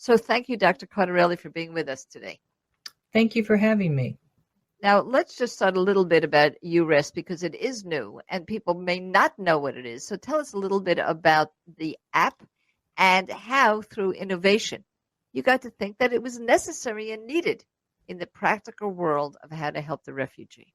So thank you, Dr. Cardarelli, for being with us today. Thank you for having me. Now, let's just start a little bit about UREST because it is new and people may not know what it is. So tell us a little bit about the app and how, through innovation, you got to think that it was necessary and needed in the practical world of how to help the refugee.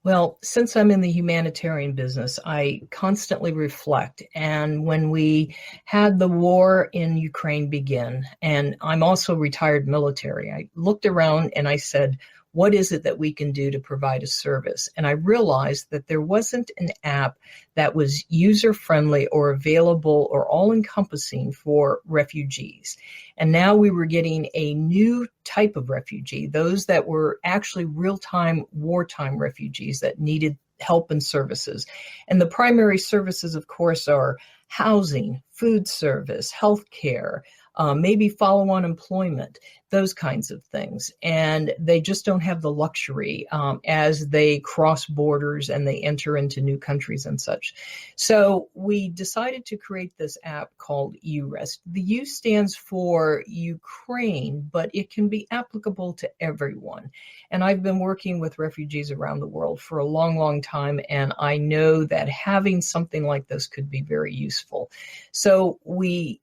Well, since I'm in the humanitarian business, I constantly reflect. And when we had the war in Ukraine begin, and I'm also retired military, I looked around and I said, what is it that we can do to provide a service? And I realized that there wasn't an app that was user-friendly or available or all-encompassing for refugees. And now we were getting a new type of refugee, those that were actually real-time, wartime refugees that needed help and services. And the primary services, of course, are housing, food service, healthcare, maybe follow-on employment, those kinds of things. And they just don't have the luxury as they cross borders and they enter into new countries and such. So we decided to create this app called UREST. The U stands for Ukraine, but it can be applicable to everyone. And I've been working with refugees around the world for a long, long time, and I know that having something like this could be very useful. So we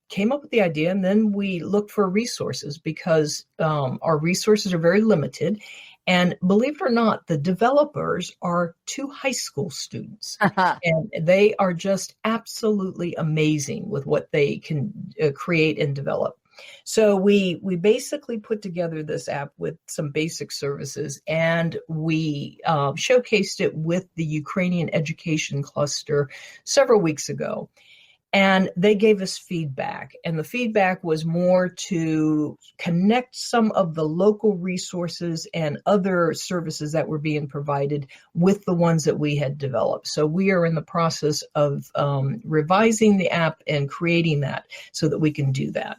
came up with the idea, and then we looked for resources because our resources are very limited. And believe it or not, the developers are 2 high school students, and they are just absolutely amazing with what they can create and develop. So we basically put together this app with some basic services, and we showcased it with the Ukrainian Education Cluster several weeks ago. And they gave us feedback, and the feedback was more to connect some of the local resources and other services that were being provided with the ones that we had developed. So we are in the process of revising the app and creating that so that we can do that.